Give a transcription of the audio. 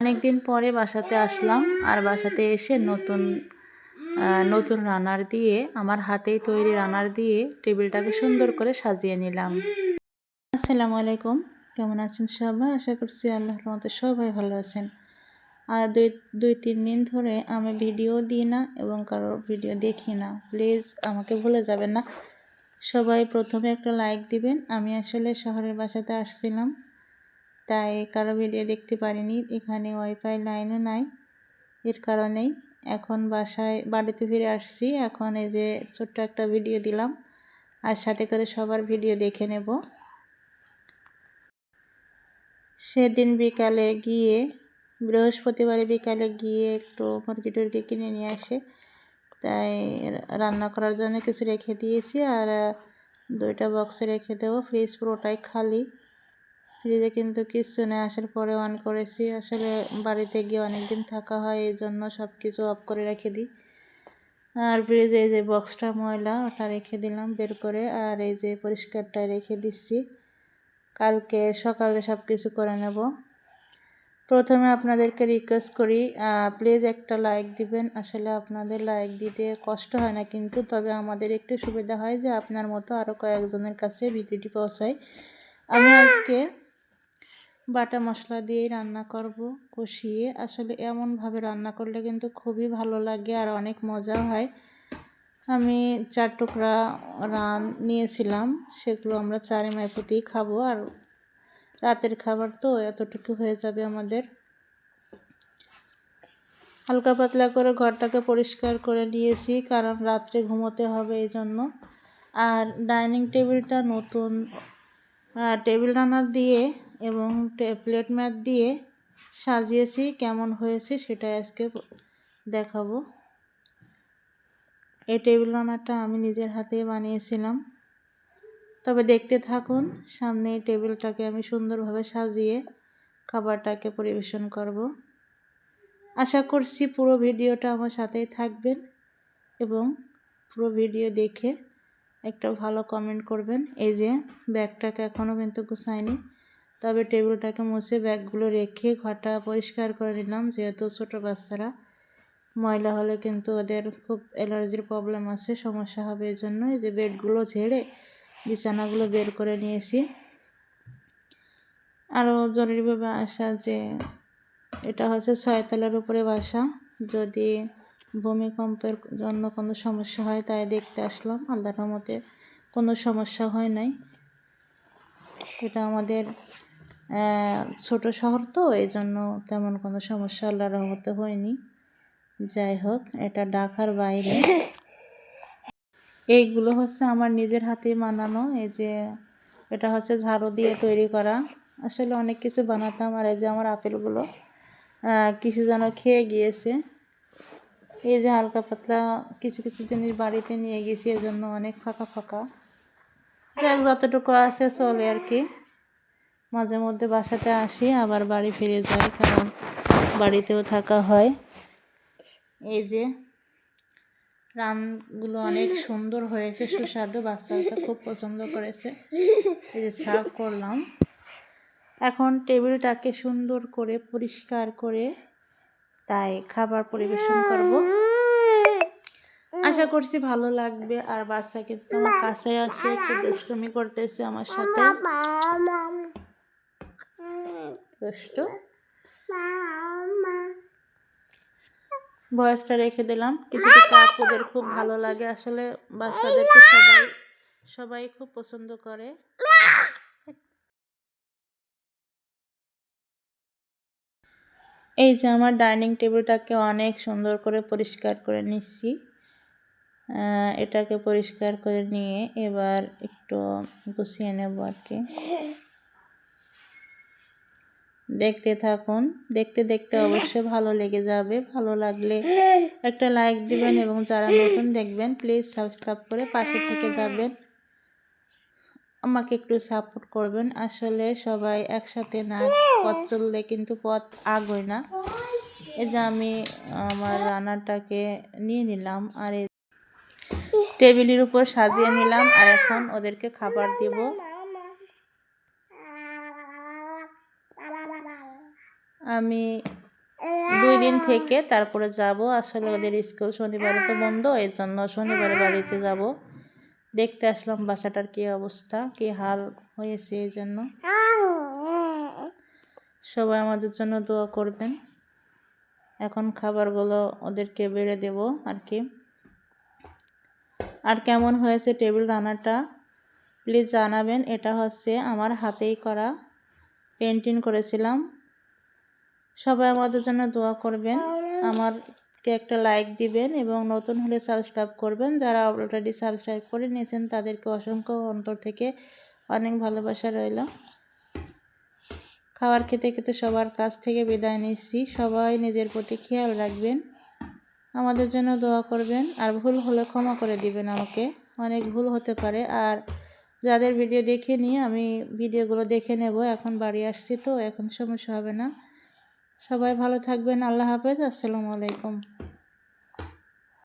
অনেকদিন পরে বাসাতে আসলাম আর বাসাতে এসে নতুন রানার দিয়ে আমার হাতেই তৈরি রানার দিয়ে টেবিলটাকে সুন্দর করে সাজিয়ে নিলাম। আসসালামু আলাইকুম, কেমন আছেন সবাই? আশা করছি আল্লাহর রহমতে সবাই ভালো আছেন। আর দুই তিন দিন ধরে আমি ভিডিও দিই না এবং কারোর ভিডিও দেখি না, প্লিজ আমাকে ভুলে যাবেন না। সবাই প্রথমে একটা লাইক দিবেন। আমি আসলে শহরের বাসাতে আসছিলাম, তাই কারো ভিডিও দেখতে পারিনি। এখানে ওয়াইফাই লাইনও নাই, এর কারণেই এখন বাড়িতে ফিরে আসছি। এখন এই যে ছোট্ট একটা ভিডিও দিলাম, আর সাথে করে সবার ভিডিও দেখে নেব। সেদিন বিকালে গিয়ে, বৃহস্পতিবারে বিকালে গিয়ে একটু মুরগি টুরগি কিনে নিয়ে আসে, তাই রান্না করার জন্য কিছু রেখে দিয়েছি। আর 2টা বক্সে রেখে দেবো, ফ্রিজ পুরোটাই খালি। ফ্রিজে কিন্তু কিছু নেই, আসার পরে অন করেছি। আসলে বাড়িতে গিয়ে অনেক দিন থাকা হয়, এই জন্য সব কিছু অফ করে রেখে দিই। আর ফ্রিজে এই যে বক্সটা ময়লা, ওটা রেখে দিলাম বের করে। আর এই যে পরিষ্কারটা রেখে দিচ্ছি, কালকে সকালে সব কিছু করে নেব। প্রথমে আপনাদেরকে রিকোয়েস্ট করি, প্লিজ একটা লাইক দিবেন। আসলে আপনাদের লাইক দিতে কষ্ট হয় না, কিন্তু তবে আমাদের একটু সুবিধা হয় যে আপনার মতো আরও কয়েকজনের কাছে ভিডিওটি পৌঁছায়। আমি আজকে বাটা মশলা দিয়েই রান্না করব, কষিয়ে। আসলে এমনভাবে রান্না করলে কিন্তু খুবই ভালো লাগে আর অনেক মজাও হয়। আমি 4 টুকরা রান নিয়েছিলাম, সেগুলো আমরা 4 মাইপতেই খাবো। আর রাতের খাবার তো এতটুকু হয়ে যাবে আমাদের। হালকা পাতলা করে ঘরটাকে পরিষ্কার করে নিয়েছি, কারণ রাত্রে ঘুমোতে হবে এই জন্য। আর ডাইনিং টেবিলটা নতুন টেবিল রানার দিয়ে এবং প্লেট ম্যাট দিয়ে সাজিয়েছি। কেমন হয়েছে সেটা আজকে দেখাবো। এই টেবিল রানারটা আমি নিজের হাতে বানিয়েছিলাম, তবে দেখতে থাকুন। সামনে এই টেবিলটাকে আমি সুন্দরভাবে সাজিয়ে খাবারটাকে পরিবেশন করব। আশা করছি পুরো ভিডিওটা আমার সাথেই থাকবেন এবং পুরো ভিডিও দেখে একটা ভালো কমেন্ট করবেন। এই যে ব্যাগটাকে এখনও কিন্তু গুছাইনি, তবে টেবিলটাকে মুছে ব্যাগগুলো রেখে ঘরটা পরিষ্কার করে নিলাম। যেহেতু ছোটো বাচ্চারা, ময়লা হলে কিন্তু ওদের খুব অ্যালার্জির প্রবলেম আছে, সমস্যা হবে। এই জন্য এই যে বেডগুলো ঝেড়ে বিছানাগুলো বের করে নিয়েছি। আরও জরুরিভাবে আসা যে এটা হচ্ছে 6 তলার উপরে বাসা, যদি ভূমিকম্পের জন্য কোনো সমস্যা হয় তাই দেখতে আসলাম। আল্লাহর রহমতে কোনো সমস্যা হয় নাই। এটা আমাদের ছোট শহর তো, এই জন্য তেমন কোনো সমস্যা আল্লাহর রহমতে হয়নি। যাই হোক, এটা ঢাকার বাইরে। এইগুলো হচ্ছে আমার নিজের হাতে বানানো। এই যে এটা হচ্ছে ঝাড়ু দিয়ে তৈরি করা। আসলে অনেক কিছু বানাতাম। আর এই যে আমার আপেলগুলো কিছু যেন খেয়ে গিয়েছে। এই যে হালকা পাতলা কিছু কিছু জিনিস বাড়িতে নিয়ে গেছি, এজন্য অনেক ফাঁকা ফাঁকা। যাই হোক, যতটুকু আছে চলে আর কি। মাঝে মধ্যে বাসাতে আসি, আবার বাড়ি ফিরে যাই, কারণ বাড়িতেও থাকা হয়। এই যে রানগুলো অনেক সুন্দর হয়েছে, সুস্বাদু, বাচ্চাটা খুব পছন্দ করেছে। এই যে সার্ভ করলাম। এখন টেবিলটাকে সুন্দর করে পরিষ্কার করে তাই খাবার পরিবেশন করব। আশা করছি ভালো লাগবে। আর বাচ্চা কিন্তু আমার কাছে আসে, একটু দুষ্টুমি করতেছে আমার সাথে। দুষ্টু ভয়েসটা রেখে দিলাম। কিছু কিছু আপুদের খুব ভালো লাগে, আসলে বাচ্চাদেরকে সবাই খুব পছন্দ করে। এই যে আমার ডাইনিং টেবিলটাকে অনেক সুন্দর করে পরিষ্কার করে নিচ্ছি। এটাকে পরিষ্কার করে নিয়ে এবার একটু গুছিয়ে নেব আর কি। দেখতে থাকুন, দেখতে দেখতে অবশ্যই ভালো লেগে যাবে। ভালো লাগলে একটা লাইক দিবেন এবং যারা নতুন দেখবেন প্লিজ সাবস্ক্রাইব করে পাশে থেকে যাবেন, আমাকে একটু সাপোর্ট করবেন। আসলে সবাই একসাথে না পথ চললে কিন্তু পথ আগায় না। এই যে আমি আমার রান্নাটাকে নিয়ে নিলাম আর এই টেবিলের উপর সাজিয়ে নিলাম। আর এখন ওদেরকে খাবার দিব। আমি 2 দিন থেকে তারপরে যাব। আসলে ওদের স্কুল শনিবারে তো বন্ধ, এর জন্য শনিবারে বাড়িতে যাব। দেখতে আসলাম বাসাটার কী অবস্থা, কী হাল হয়েছে, এই জন্য সবাই আমাদের জন্য দোয়া করবেন। এখন খাবারগুলো ওদেরকে বেড়ে দেব আর কি। আর কেমন হয়েছে টেবিল রান্নাটা প্লিজ জানাবেন। এটা হচ্ছে আমার হাতেই করা, পেন্টিং করেছিলাম। সবাই আমাদের জন্য দোয়া করবেন, আমারকে একটা লাইক দিবেন এবং নতুন হলে সাবস্ক্রাইব করবেন। যারা অলরেডি সাবস্ক্রাইব করে নিয়েছেন তাদেরকে অসংখ্য অন্তর থেকে অনেক ভালোবাসা রইল। খাবার খেতে খেতে সবার কাছ থেকে বিদায় নিচ্ছি। সবাই নিজের প্রতি খেয়াল রাখবেন, আমাদের জন্য দোয়া করবেন। আর ভুল হলে ক্ষমা করে দিবেন আমাকে, অনেক ভুল হতে পারে। আর যাদের ভিডিও দেখে নিয়ে আমি ভিডিওগুলো দেখে নেব, এখন বাড়ি আসছি তো এখন সমস্যা হবে না। সবাই ভালো থাকবেন। আল্লাহ হাফেজ। আসসালামু আলাইকুম।